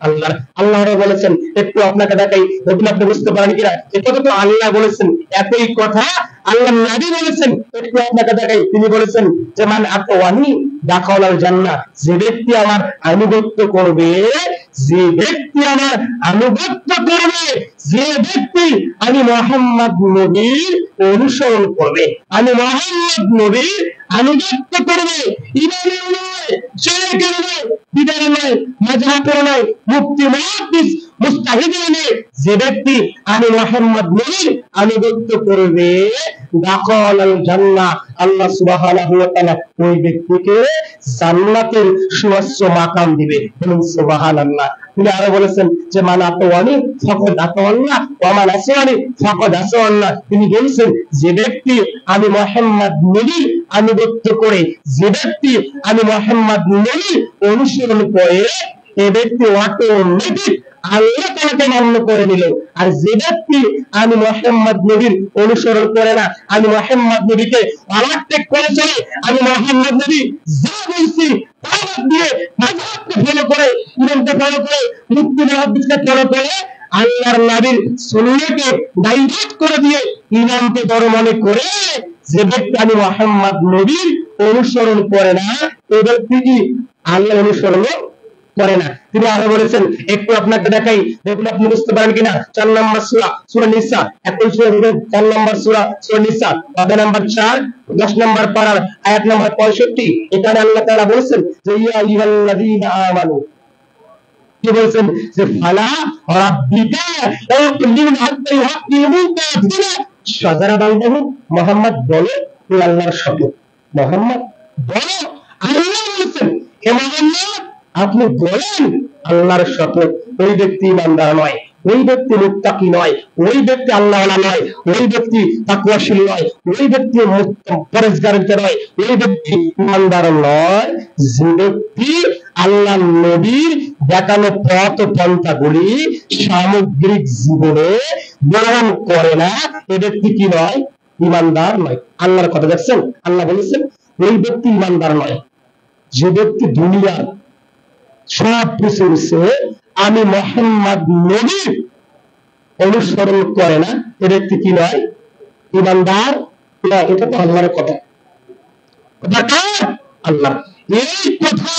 [SPEAKER 1] আল্লাহ। আল্লাহ বলেছেন, একটু আপনাকে দেখাই, দেখুন আপনি বুঝতে পারেন কিনা। এটা তো আল্লাহ বলেছেন, একই কথা আল্লাহ নবী বলেছেন। একটু আপনাকে দেখাই, তিনি বলেছেন যে মান আতাওয়ানি দাখালাল জান্নাহ, যে ব্যক্তি আমার আনুগত্য করবে, যে ব্যক্তি আমার আনুগত্য করবে, যে ব্যক্তি আমি মুহাম্মদ নবীর অনুসরণ করবে, আমি মুহাম্মদ নবীর আনুগত্য করবে, ইমানের নয়, শিরকের নয়, বিদআতের নয়, মাযহাবের নয়, মুফতি মুহাদ্দিস মুজতাহিদের নয়, যে ব্যক্তি আমি মুহাম্মদ নবীর আনুগত্য করবে, দাখালাল জান্নাহ, আল্লাহ সুবহানাহু ওয়া তাআলা ওই ব্যক্তিকে জান্নাতের সুউচ্চ মাকাম দিবে। বলুন সুবহানাল্লাহ। তিনি আরো বলেছেন যে মান আতাওয়ানি ফাকাদ আতাওয়াল্লাহ ওয়া মান আসানি ফাকাদ আসাল্লাহ। তিনি বলেছেন যে ব্যক্তি আমি মুহাম্মদ নবীর আনুগত্য করে, যে ব্যক্তি আমি মুহাম্মদ নবীর অনুসরণ করে, এই ব্যক্তি অটোমেটিক আল্লাহ তাআলাকে মান্য করে নিল। আর যে ব্যক্তি আমি মুহাম্মদ নবীর অনুসরণ করে না, আমি মুহাম্মদ নবীকে ওভারটেক করে চলে, আমি মুহাম্মদ নবী যা বলছি তা বাদ দিয়ে মাযহাবকে ফলো করে, ইমামকে ফলো করে, মুফতি মুহাদ্দিসকে ফলো করে, আল্লাহর নবীর সুন্নাহকে ডাইভার্ট করে দিয়ে ইমামকে বড় মনে করে, যে ব্যক্তি আমি মুহাম্মদ নবীর অনুসরণ করে না, এই ব্যক্তি কি আল্লাহর অনুসরণ করে না। তিনি আরো বলেছেন, একটু আপনাকে দেখাই, দেখুন আপনি বুঝতে পারেন কিনা। 4 নম্বর সূরা সূরা নিসা, একই সূরা 4 নম্বর সূরা সূরা নিসা, অধ্যায় নম্বর 4, 10 নম্বর পারার আয়াত নম্বর 65। এখানে আল্লাহ তাআলা বলেছেন যে ইয়া আইয়ুহাল্লাযীনা আমানু, কি বলেছেন যে ফালা রাব্বিকা ইয়াকুলুন হাত্তা ইউহাক্কিমুকা ফিমা শাজারা বাইনাহুম। মুহাম্মদ বলে, তুই আল্লাহর শপথ, মুহাম্মদ বলো, আল্লাহ বলেছেন হে মুহাম্মদ আপনি বলেন আল্লাহর শপথ, ওই ব্যক্তি ইমানদার নয়, ওই ব্যক্তি মুত্তাকি নয়, ওই ব্যক্তি আল্লাহওয়ালা নয়, ওই ব্যক্তি তাকওয়াশীল নয়, ওই ব্যক্তি পরহেজগার নয়, ওই ব্যক্তি ইমানদার নয়, যে ব্যক্তি আল্লাহর নবীর দেখানো পথ পন্থাগুলি সামগ্রিক জীবনে গ্রহণ করে না, এই ব্যক্তি কি নয়? ইমানদার নয়। আল্লাহর কথা দেখছেন, আল্লাহ বলেছেন ওই ব্যক্তি ইমানদার নয়, যে ব্যক্তি দুনিয়ার সব কিছুর চেয়ে আমি মুহাম্মদ নবীর অনুসরণ করে না, এ ব্যক্তি কি নয়? ইমানদার না। এটা তো আল্লাহর কথা, আল্লাহ এই কথা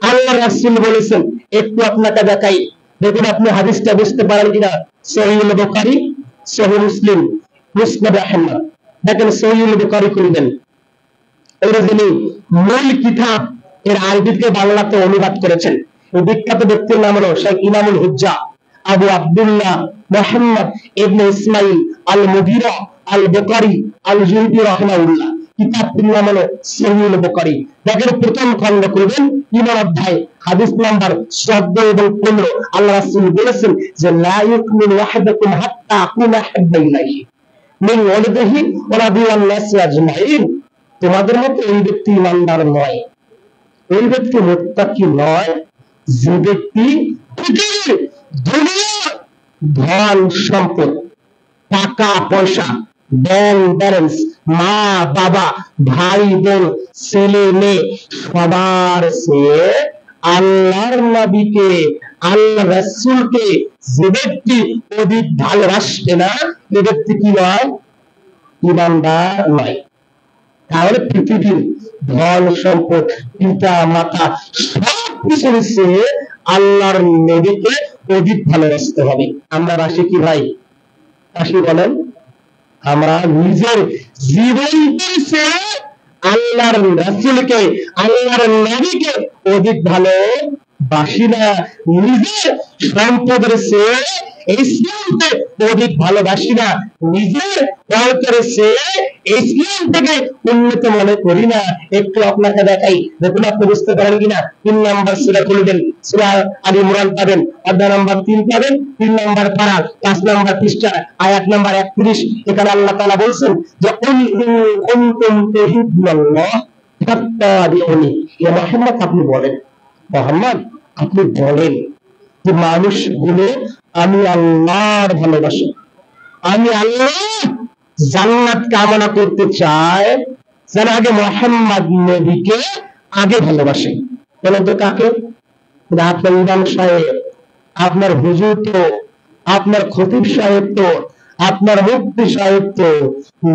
[SPEAKER 1] আল্লাহ রাসূল বলেছেন। একটু আপনাকে দেখাই, দেখুন আপনি হাদিসটা বুঝতে পারেন কিনা। সহিহুল বুখারী, সহিহ মুসলিম, মুসনাদ আহমদ। দেখেন সহিহুল বুখারী করবেন, এর যিনি মূল কিতাব এর আরবিতে বাংলাতে অনুবাদ করেছেন, এই বিখ্যাত ব্যক্তির নাম হলো শেখ ইমামুল হুজ্জা আবু আব্দুল্লাহ মুহাম্মদ ইবনে ইসমাইল আল মুগীরা আল বুখারী আল জুহরি রাহিমাহুল্লাহ। কিতাবটির নাম হলো সহিহুল বুখারী। দেখেন প্রথম খণ্ড করবেন, ইমান অধ্যায়, হাদিস নাম্বার 14 এবং 15। আল্লাহ রাসূল বলেছেন যে লা ইউমিনু আহাদুকুম হাত্তা আকুনা হাব্বা ইলাইহি মিন ওয়ালিদিহি ওয়া রাবিয়ান নাস আজমাইন। তোমাদের মতো এই ব্যক্তি ইমানদার নয়, এই ব্যক্তি মুত্তাকি নয়, যে ব্যক্তি পৃথিবীর দুনিয়ার ধন সম্পদ, টাকা পয়সা, ব্যাংক ব্যালেন্স, মা বাবা, ভাই বোন, ছেলে মেয়ে, সবার চেয়ে আল্লাহর নবীকে, আল্লাহ রাসূলকে যে ব্যক্তি অধিক ভালোবাসে না, এই ব্যক্তি কি নয়? ইমানদার নয়। তাহলে পৃথিবীর ধন সম্পদ, পিতা মাতা, সব কিছুর চেয়ে আল্লাহর নবীকে অধিক ভালোবাসতে হবে। আমরা রাশি কি ভাই? রাশি বলেন, আমরা নিজের জীবন থেকে আল্লাহর রাসূলকে, আল্লাহর নবীকে অধিক ভালোবাসি না। নিজের সম্পদের চেয়ে ইসলামকে অধিক ভালোবাসি না। নিজের অন্তরের চেয়ে ইসলাম থেকে উন্নত মনে করি না। একটু আপনাকে দেখাই, দেখুন আপনি বুঝতে পারেন কিনা। 3 নম্বর সূরা খুলবেন, সূরা আলী ইমরান পাবেন, অধ্যায় নম্বর 3 পাবেন, 3 নম্বর পারা 5 নম্বর পৃষ্ঠা, আয়াত নম্বর 31। এখানে আল্লাহ তাআলা বলছেন যে কুনতুম তুহিব্বুনাল্লাহ ফাত্তাবিউনি। ইয়া মুহাম্মদ আপনি বলেন, মুহাম্মদ আপনি বলেন যে মানুষগুলো আমি আল্লাহর ভালোবাসি, আমি আল্লাহ জান্নাত কামনা করতে চাই, যেন আগে মুহাম্মদ নবীকে আগে ভালোবাসে। বলেন তো কাকে? আপনার ইমাম সাহেব, আপনার হুজুর তো, আপনার খতিব সাহেব তো, আপনার মুফতি সাহেব তো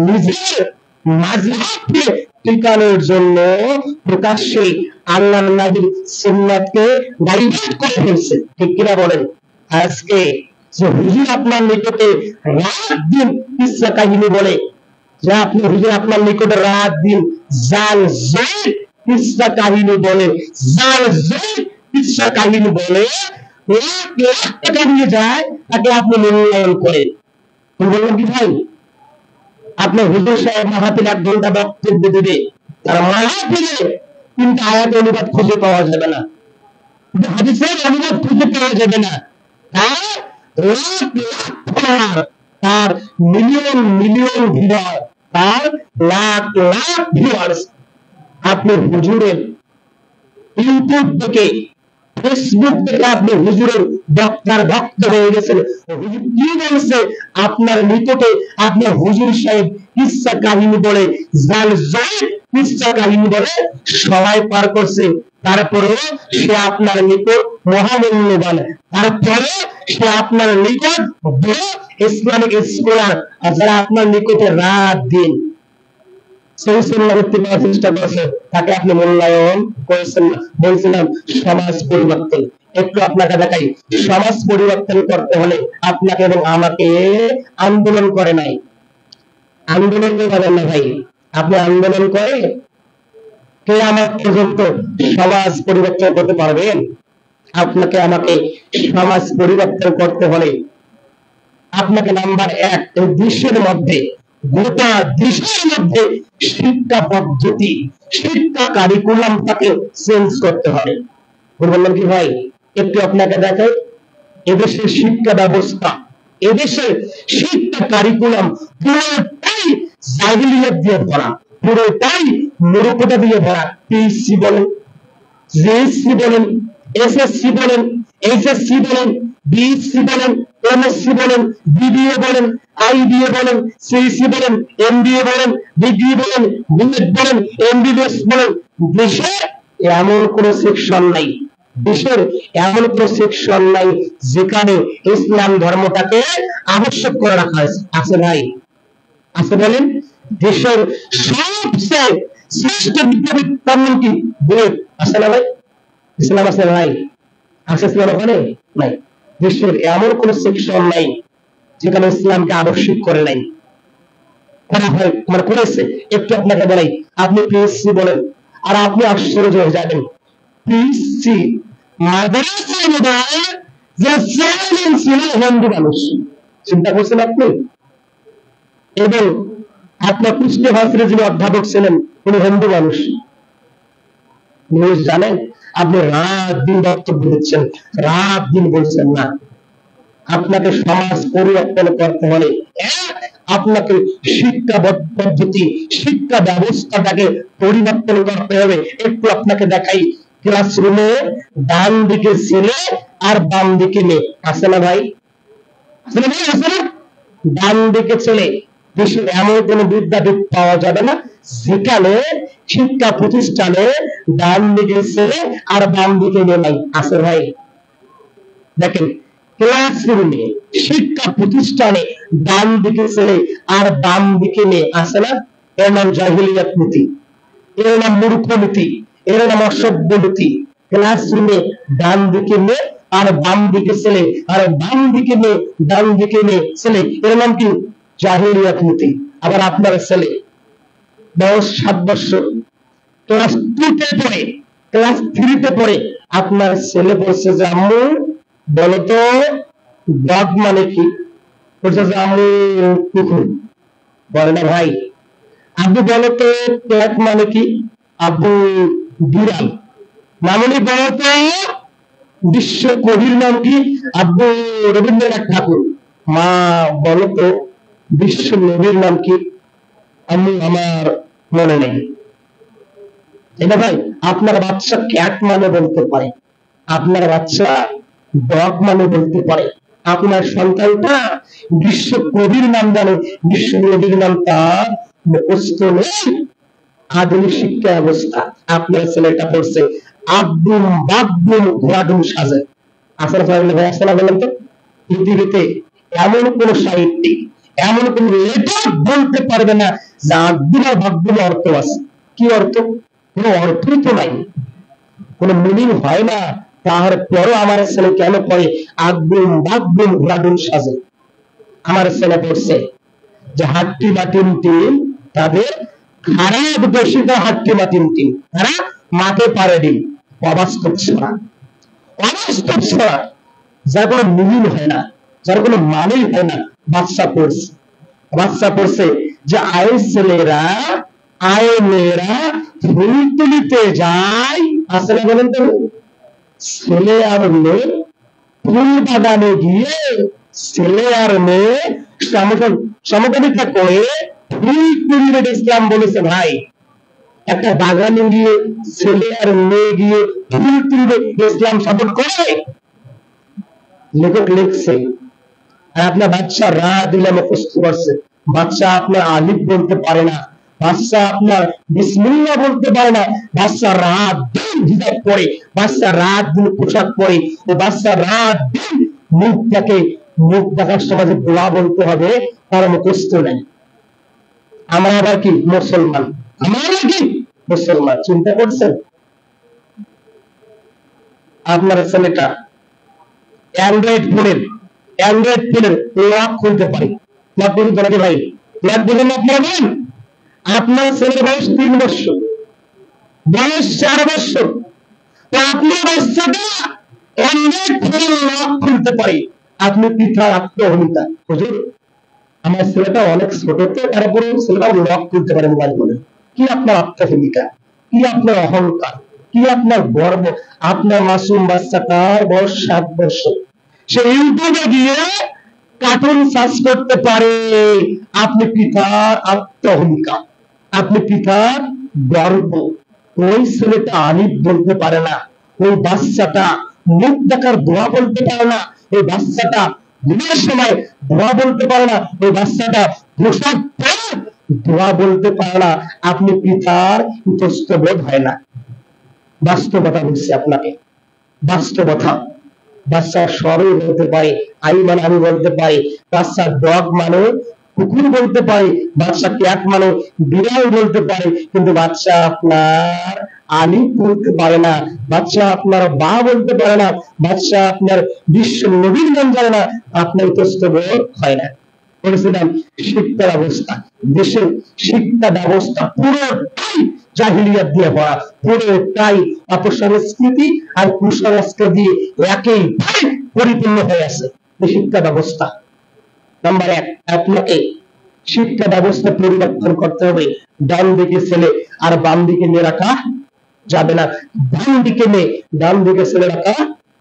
[SPEAKER 1] নিজের মাযহাবকে টিকানোর জন্য প্রকাশ্যে আল্লাহর নবীর সুন্নাতকে ডাইভার্ট করে ফেলছে, ঠিক কিনা বলেন? আজকে যে হুজুর আপনার নিকটে রাত দিন কিসসা কাহিনী বলে, যে আপনি হুজুর আপনার নিকটে রাত দিন জাল জয় কিসসা কাহিনী বলে, জাল জয় কিসসা কাহিনী বলে, লাখ লাখ টাকা নিয়ে যায়, তাকে আপনি মূল্যায়ন করেন। বললাম কি ভাই, আপনার হুজুর সাহেব মাহফিল 1 ঘন্টা বক্তব্য দেবে, তার মাহফিলে 3টা আয়াত অনুবাদ খুঁজে পাওয়া যাবে না, হাদিসের অনুবাদ খুঁজে পাওয়া যাবে না। তার মিলিয়ন মিলিয়ন ভিউয়ার, তার লাখ লাখ ভিউয়ার্স আপনি হুজুরের ইউটিউব থেকে, ফেসবুক থেকে আপনি হুজুরের বক্তার ভক্ত হয়ে গেছেন। হুজুর কি বলছে আপনার নিকটে, আপনি হুজুর সাহেব কিসসা কাহিনী বলে, জাল জয় কিসসা কাহিনী বলে সবাই পার করছে, তারপরে সে আপনার নিকট মহামূল্যবান, তারপরে সে আপনার নিকট বড় ইসলামিক স্কলার, আর যারা আপনার নিকটে রাত দিন চেষ্টা করছে, তাকে আপনি মূল্যায়ন করেছেন না। বলছিলাম সমাজ পরিবর্তন। একটু আপনাকে দেখাই, সমাজ পরিবর্তন করতে হলে আপনাকে এবং আমাকে আন্দোলন করে নাই, আন্দোলন করবেন না ভাই। আপনি আন্দোলন করে কে আমার পর্যন্ত সমাজ পরিবর্তন করতে পারবেন? আপনাকে আমাকে সমাজ পরিবর্তন করতে হলে আপনাকে নাম্বার 1 এই দেশের মধ্যে, গোটা দেশের মধ্যে শিক্ষা পদ্ধতি, শিক্ষা কারিকুলামটাকে চেঞ্জ করতে হবে। বললাম কি ভাই, একটু আপনাকে দেখাই এদেশের শিক্ষা ব্যবস্থা, এদেশের শিক্ষা কারিকুলাম পুরোটাই জাহিলিয়াত দিয়ে ভরা, পুরোটাই মূর্খতা দিয়ে ভরা। পিএসসি বলেন, জিএসসি বলেন, এসএসসি বলেন, এইচএসসি বলেন, বিএসসি বলেন, এমএসসি বলেন, বিবিএ বলেন, আইবিএ বলেন, সিএসসি বলেন, এমবিএ বলেন, ডিগ্রি বলেন, বিএড বলেন, এমবিবিএস বলেন, দেশে এমন কোন সেকশন নাই, দেশের এমন কোন সেকশন নাই যেখানে ইসলাম ধর্মটাকে আবশ্যক করে রাখা হয়েছে। আছে ভাই? আছে বলেন? দেশের সবচেয়ে শ্রেষ্ঠ বিদ্যাপীঠ তার নাম কি? বুয়েট। আছে না ভাই? ইসলাম আছে ভাই? আছে ইসলাম ওখানে? নাই। দেশের এমন কোন সেকশন নাই যেখানে ইসলামকে আবশ্যক করে নাই, করা হয় মানে করেছে। একটু আপনাকে বলাই, আপনি পিএসসি বলেন আর আপনি আশ্চর্য হয়ে যাবেন, পিএসসি মাদ্রাসায় যে চেয়ারম্যান ছিল হিন্দু মানুষ। চিন্তা করছেন আপনি? এবং আপনার কৃষ্ণ ভাষার যিনি অধ্যাপক ছিলেন উনি হিন্দু মানুষ। নিউজ জানেন? আপনি রাত দিন বক্তব্য দিচ্ছেন, রাত দিন বলছেন না। আপনাকে সমাজ পরিবর্তন করতে হলে আপনাকে শিক্ষা পদ্ধতি, শিক্ষা ব্যবস্থাটাকে পরিবর্তন করতে হবে। একটু আপনাকে দেখাই, ক্লাসরুমে ডান দিকে ছেলে আর বাম দিকে মেয়ে। আছে না ভাই? আছে না ভাই? আছে না? ডান দিকে ছেলে, দেশের এমন কোন বিদ্যাপীঠ পাওয়া যাবে না যেখানে শিক্ষা প্রতিষ্ঠানে ডান দিকে ছেলে আর বাম দিকে মেয়ে নাই। আছে ভাই? দেখেন, ক্লাসরুমে শিক্ষা প্রতিষ্ঠানে ডান দিকে ছেলে আর বাম দিকে মেয়ে আছে না? এর নাম জাহিলিয়াত নীতি, এর নাম মূর্খ নীতি, এর নাম অসভ্য নীতি, ক্লাসরুমে ডান দিকে মেয়ে আর বাম দিকে ছেলে, আর বাম দিকে মেয়ে ডান দিকে মেয়ে ছেলে, এর নাম কি? জাহিলিয়াত নীতি। আবার আপনার ছেলে বয়স 7 বছর, ক্লাস 2 তে পড়ে, ক্লাস 3 তে পড়ে, আপনার ছেলে বলছে যে আম্মু বলতো ডগ মানে কি? বলছে যে আম্মু কুকুর। বলে না ভাই, আব্বু বলতো ক্যাট মানে কি? আব্বু বিড়াল। মামনি বলতো বিশ্ব কবির নাম কি? আব্বু রবীন্দ্রনাথ ঠাকুর। মা বলতো বিশ্ব নবীর নাম কি? আম্মু আমার মনে নেই। এটা ভাই, আপনার বাচ্চা ক্যাট মানে বলতে পারে, আপনার বাচ্চা ডগ মানে বলতে পারে, আপনার সন্তানটা বিশ্ব কবির নাম জানে, বিশ্ব নবীর নাম তার মুখস্থ নেই। আধুনিক শিক্ষা ব্যবস্থা, আপনার ছেলেটা পড়ছে আব্দুম বাব্দুম ঘোড়াডুম সাজে। আসলে ভাই আসলে বলেন তো, পৃথিবীতে এমন কোন সাহিত্যিক, এমন কোন লেখক বলতে পারবে না যে আব্দুম আর বাব্দুম অর্থ আছে। কি অর্থ? কোন অর্থই তো নাই, কোন মিনিং হয় না। তারপরও আমার ছেলে কেন পড়ে আব্দুম বাব্দুম ঘোড়াডুম সাজে? আমার ছেলে পড়ছে যে হাট্টি বাটিম টিম তাদের খারাপ দোষিতা হাট্টি বাটিম টিম, তারা মাঠে পারে ডিম। অবাস্তব ছড়া, অবাস্তব ছড়া, যার কোনো মিনিং হয় না, যার কোনো মানেই হয় না। বাচ্চা পড়ছে, বাচ্চা পড়ছে যে আয়ের ছেলেরা আয় মেয়েরা ফুল তুলিতে যায়। আসলে বলেন তো, ছেলে আর মেয়ে ফুল বাগানে গিয়ে ছেলে আর মেয়ে সমকামিতা করে ফুল তুলিবে। ইসলাম বলেছে ভাই, একটা বাগানে গিয়ে ছেলে আর মেয়ে গিয়ে ফুল তুলবে, ইসলাম সাপোর্ট করে? লেখক লিখছে। আর আপনার বাচ্চা রা দিলে মুখস্থ করছে, বাচ্চা আপনার আলিফ বলতে পারে না, বাচ্চা আপনার বিসমিল্লাহ বলতে পারে না, বাচ্চা রাত দিন হিজাব পরে, বাচ্চা রাত দিন পোশাক পরে, বাচ্চা রাত দিন মুখ দেখার সময় যে দোয়া বলতে হবে তার মুখস্থ নেই। আমরা আবার কি মুসলমান, আমরা কি মুসলমান? চিন্তা করছেন? আপনার ছেলেটা অ্যান্ড্রয়েড ফোনের লক খুলতে পারে, লক খুলতে পারে ভাই, লক দিলেন আপনারা বলেন? আপনার ছেলের বয়স 3 বছর, বয়স 4 বছর, তো আপনার বাচ্চাটা অ্যান্ড্রয়েড ফোনের লক খুলতে পারে, আপনি পিতার আত্মহমিতা। হুজুর আমার ছেলেটা অনেক ছোট, তো তারপরে ছেলেটা লক খুলতে পারে মোবাইল ফোনে। কি আপনার আত্মহমিতা, কি আপনার অহংকার, কি আপনার গর্ব? আপনার মাসুম বাচ্চাটার বয়স 7 বছর, সে ইউটিউবে গিয়ে কার্টুন সার্চ করতে পারে। আপনি পিতার আত্মহমিকা, আপনি পিতার গর্ব। ওই ছেলেটা আলিফ বলতে পারে না, ওই বাচ্চাটা মুখ দেখার দোয়া বলতে পারে না, ওই বাচ্চাটা ঘুমের সময় দোয়া বলতে পারে না, ওই বাচ্চাটা পোশাক পরে দোয়া বলতে পারে না। আপনি পিতার ইতস্তবোধ হয় না। বাস্তবতা বলছি আপনাকে, বাস্তবতা। বাচ্চা সবই বলতে পারে, আই মানে আমি বলতে পারি, বাচ্চা ডগ মানে কুকুর বলতে পারে, বাচ্চা ক্যাট মানে বিড়াল বলতে পারে, কিন্তু বাচ্চা আপনার আলিফ বলতে পারে না, বাচ্চা আপনার বা বলতে পারে না, বাচ্চা আপনার বিশ্ব নবীর নাম জানে না, আপনার ইতস্তবোধ হয় না। বলেছিলাম শিক্ষা ব্যবস্থা, দেশের শিক্ষা ব্যবস্থা পুরোটাই জাহিলিয়াত দিয়ে ভরা, পুরোটাই অপসংস্কৃতি আর কুসংস্কার দিয়ে একেবারে পরিপূর্ণ হয়ে আছে শিক্ষা ব্যবস্থা। নাম্বার 1, আপনাকে শিক্ষা ব্যবস্থা পরিবর্তন করতে হবে। ডান দিকে ছেলে আর বাম দিকে মেয়ে রাখা যাবে না, ডান দিকে মেয়ে ডান দিকে ছেলে রাখা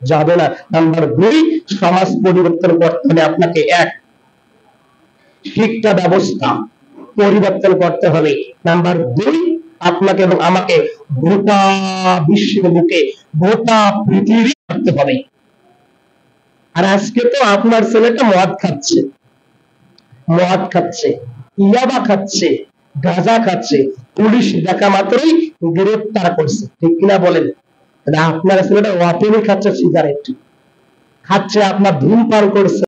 [SPEAKER 1] যাবে না। নাম্বার 2, সমাজ পরিবর্তন করতে হলে আপনাকে 1, শিক্ষা ব্যবস্থা পরিবর্তন করতে হবে। নাম্বার 2, আপনাকে এবং আমাকে গোটা বিশ্বের বুকে গোটা পৃথিবী করতে হবে। আর আজকে তো আপনার ছেলেটা মদ খাচ্ছে, ইয়াবা খাচ্ছে, গাঁজা খাচ্ছে, পুলিশ দেখা মাত্রই গ্রেফতার করছে, ঠিক কিনা বলেন? আপনার ছেলেটা ওয়াপেনি খাচ্ছে, সিগারেট খাচ্ছে, আপনার ধূমপান করছে।